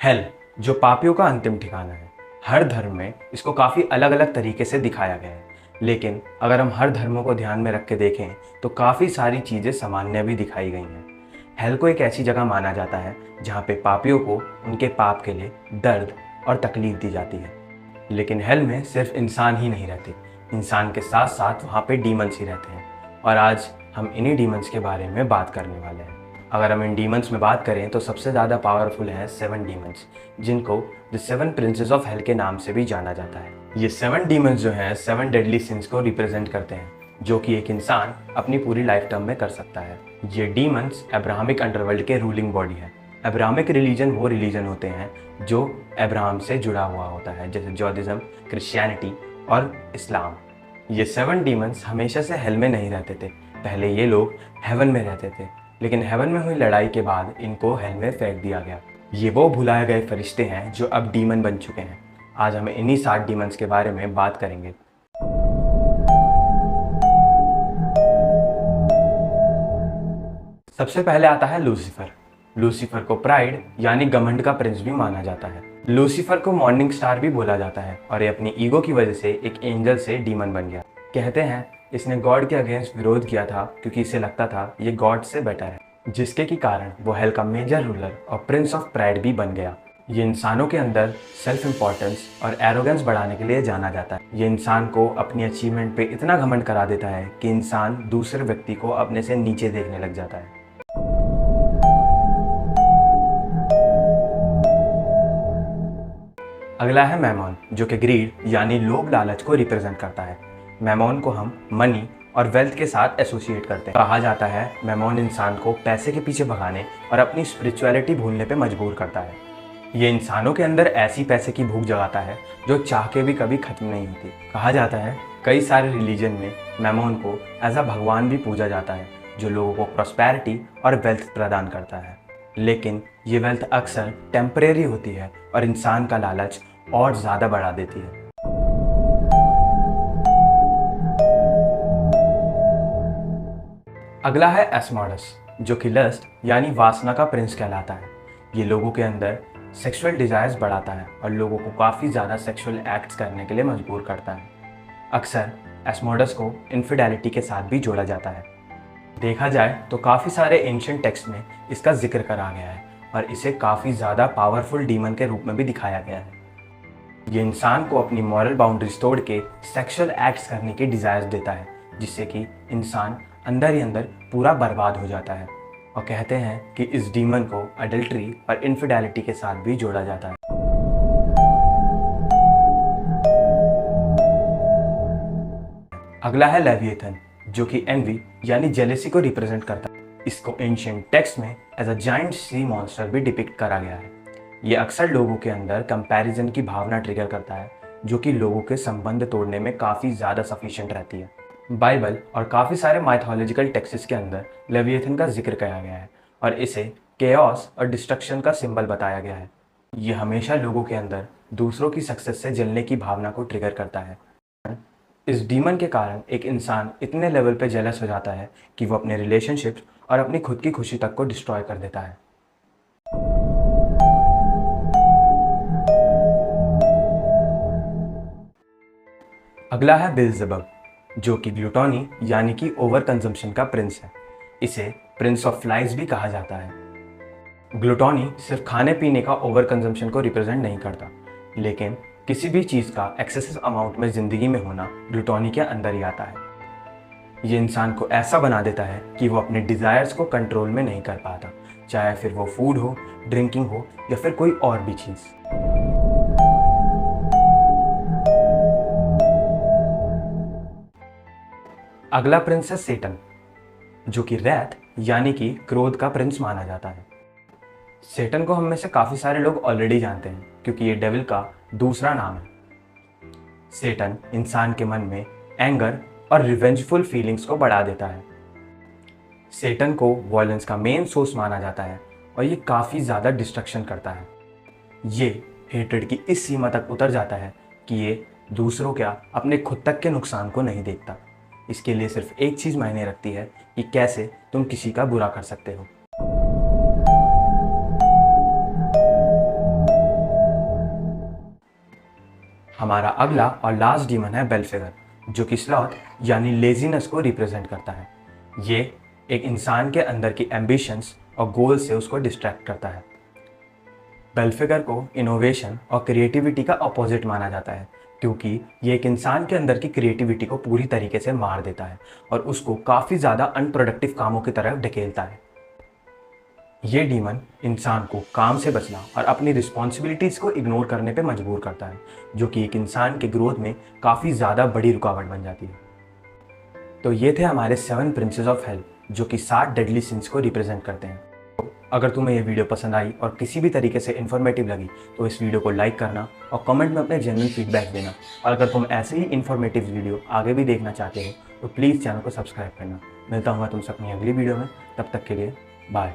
Hello, जो पापियों का अंतिम ठिकाना है। हर धर्म में इसको काफ़ी अलग अलग तरीके से दिखाया गया है, लेकिन अगर हम हर धर्मों को ध्यान में रख के देखें तो काफ़ी सारी चीज़ें सामान्य भी दिखाई गई हैं। हेल को एक ऐसी जगह माना जाता है जहाँ पे पापियों को उनके पाप के लिए दर्द और तकलीफ दी जाती है। लेकिन हेल में सिर्फ इंसान ही नहीं रहते, इंसान के साथ साथ वहाँ पे डीमंस ही रहते हैं। और आज हम इन्हीं डीमंस के बारे में बात करने वाले हैं। अगर हम इन डीमंस में बात करें तो सबसे ज़्यादा पावरफुल हैं 7 डीमंस, जिनको द 7 प्रिंसेस ऑफ हेल के नाम से भी जाना जाता है। ये 7 डीमंस जो हैं 7 डेडली सिंस को रिप्रेजेंट करते हैं, जो कि एक इंसान अपनी पूरी लाइफ टर्म में कर सकता है। ये डीमंस अब्राहमिक अंडरवर्ल्ड के रूलिंग बॉडी है। अब्राहमिक रिलीजन वो रिलीजन होते हैं जो अब्राहम से जुड़ा हुआ होता है, जैसे जॉदिज्म, क्रिश्चियनिटी और इस्लाम। ये 7 डीमंस हमेशा से हेल में नहीं रहते थे। पहले ये लोग हेवन में रहते थे, लेकिन हेवन में हुई लड़ाई के बाद इनको हेल में फेंक दिया गया। ये वो भुलाए गए फरिश्ते हैं जो अब डीमन बन चुके हैं। आज हम इन्हीं 7 डीमंस के बारे में बात करेंगे। सबसे पहले आता है लूसीफर। लूसीफर को प्राइड यानी घमंड का प्रिंस भी माना जाता है। लूसीफर को मॉर्निंग स्टार भी बोला जाता है और ये अपनी ईगो की वजह से एक एंजल से डीमन बन गया। कहते हैं इसने गॉड के अगेंस्ट विरोध किया था क्योंकि इसे लगता था ये गॉड से बेटर है, जिसके की कारण वो हेल का मेजर रूलर और प्रिंस ऑफ प्राइड भी बन गया। ये इंसानों के अंदर सेल्फ इम्पोर्टेंस और एरोगेंस बढ़ाने के लिए जाना जाता है। ये इंसान को अपनी अचीवमेंट पे इतना घमंड करा देता है कि इंसान दूसरे व्यक्ति को अपने से नीचे देखने लग जाता है। अगला है मैमोन, जो कि ग्रीड यानी लोभ लालच को रिप्रेजेंट करता है। मैमोन को हम मनी और वेल्थ के साथ एसोसिएट करते हैं। कहा जाता है मैमोन इंसान को पैसे के पीछे भगाने और अपनी स्पिरिचुअलिटी भूलने पे मजबूर करता है। ये इंसानों के अंदर ऐसी पैसे की भूख जगाता है जो चाह के भी कभी खत्म नहीं होती। कहा जाता है कई सारे रिलीजन में मैमोन को एज अ भगवान भी पूजा जाता है, जो लोगों को प्रॉस्पेरिटी और वेल्थ प्रदान करता है। लेकिन ये वेल्थ अक्सर टेम्परेरी होती है और इंसान का लालच और ज़्यादा बढ़ा देती है। अगला है एस्मोडस, जो कि लस्ट यानी वासना का प्रिंस कहलाता है। ये लोगों के अंदर सेक्सुअल डिजायर्स बढ़ाता है और लोगों को काफ़ी ज़्यादा सेक्सुअल एक्ट्स करने के लिए मजबूर करता है। अक्सर एस्मोडस को इनफिडेलिटी के साथ भी जोड़ा जाता है। देखा जाए तो काफ़ी सारे एंशिएंट टेक्स्ट में इसका जिक्र करा गया है और इसे काफ़ी ज़्यादा पावरफुल डीमन के रूप में भी दिखाया गया है। ये इंसान को अपनी मॉरल बाउंड्रीज तोड़ के सेक्सुअल एक्ट्स करने की डिजायर्स देता है, जिससे कि इंसान अंदर ही अंदर पूरा बर्बाद हो जाता है। और कहते हैं कि इस डीमन को अडल्ट्री और इनफिडेलिटी के साथ भी जोड़ा जाता है। अगला है लेविएथन, जो कि एनवी यानी जेलेसी को रिप्रेजेंट करता है। इसको एंशिएंट टेक्स्ट में as a giant sea monster भी डिपिक्ट करा गया है। ये अक्सर लोगों के अंदर कंपैरिजन की भावना ट्रिगर करता है, जो कि लोगों के संबंध तोड़ने में काफ़ी ज़्यादा सफिशिएंट रहती है। बाइबल और काफ़ी सारे माइथोलॉजिकल टेक्स्ट्स के अंदर लेविएथन का जिक्र किया गया है और इसे केओस और डिस्ट्रक्शन का सिंबल बताया गया है। ये हमेशा लोगों के अंदर दूसरों की सक्सेस से जलने की भावना को ट्रिगर करता है। इस डीमन के कारण एक इंसान इतने लेवल पे जेलस हो जाता है कि वो अपने रिलेशनशिप्स और अपनी खुद की खुशी तक को डिस्ट्रॉय कर देता है। अगला है बेल्ज़ेबब, जो कि ग्लूटोनी यानी कि ओवर कंजम्पशन का प्रिंस है। इसे प्रिंस ऑफ फ्लाइज भी कहा जाता है। ग्लूटोनी सिर्फ खाने पीने का ओवर कंजम्पशन को रिप्रेजेंट नहीं करता, लेकिन किसी भी चीज़ का एक्सेसिव अमाउंट में ज़िंदगी में होना ग्लूटोनी के अंदर ही आता है। ये इंसान को ऐसा बना देता है कि वो अपने डिज़ायर्स को कंट्रोल में नहीं कर पाता, चाहे फिर वो फूड हो, ड्रिंकिंग हो या फिर कोई और भी चीज़। अगला प्रिंस है सेटन, जो कि रैथ यानी कि क्रोध का प्रिंस माना जाता है। सेटन को हम में से काफ़ी सारे लोग ऑलरेडी जानते हैं क्योंकि ये डेविल का दूसरा नाम है। सेटन इंसान के मन में एंगर और रिवेंजफुल फीलिंग्स को बढ़ा देता है। सेटन को वॉयलेंस का मेन सोर्स माना जाता है और ये काफ़ी ज़्यादा डिस्ट्रक्शन करता है। ये हेट्रेड की इस सीमा तक उतर जाता है कि ये दूसरों क्या अपने खुद तक के नुकसान को नहीं देखता। इसके लिए सिर्फ एक चीज़ मायने रखती है कि कैसे तुम किसी का बुरा कर सकते हो। हमारा अगला और लास्ट डीमन है बेलफिगर, जो कि स्लॉथ यानी लेजीनेस को रिप्रेजेंट करता है। ये एक इंसान के अंदर की एम्बिशंस और गोल से उसको डिस्ट्रैक्ट करता है। बेलफिगर को इनोवेशन और क्रिएटिविटी का अपोजिट माना जाता है, क्योंकि ये एक इंसान के अंदर की क्रिएटिविटी को पूरी तरीके से मार देता है और उसको काफ़ी ज़्यादा अनप्रोडक्टिव कामों की तरफ ढकेलता है। ये डीमन इंसान को काम से बचना और अपनी रिस्पॉन्सिबिलिटीज़ को इग्नोर करने पे मजबूर करता है, जो कि एक इंसान के ग्रोथ में काफ़ी ज़्यादा बड़ी रुकावट बन जाती है। तो ये थे हमारे 7 प्रिंसेस ऑफ हेल, जो कि 7 डेडली सिंस को रिप्रेजेंट करते हैं। तो अगर तुम्हें ये वीडियो पसंद आई और किसी भी तरीके से इन्फॉर्मेटिव लगी तो इस वीडियो को लाइक करना और कमेंट में अपने जेन्युइन फीडबैक देना। और अगर तुम ऐसे ही इन्फॉर्मेटिव वीडियो आगे भी देखना चाहते हो तो प्लीज़ चैनल को सब्सक्राइब करना। मिलता हूँ मैं तुमसे अपनी अगली वीडियो में, तब तक के लिए बाय।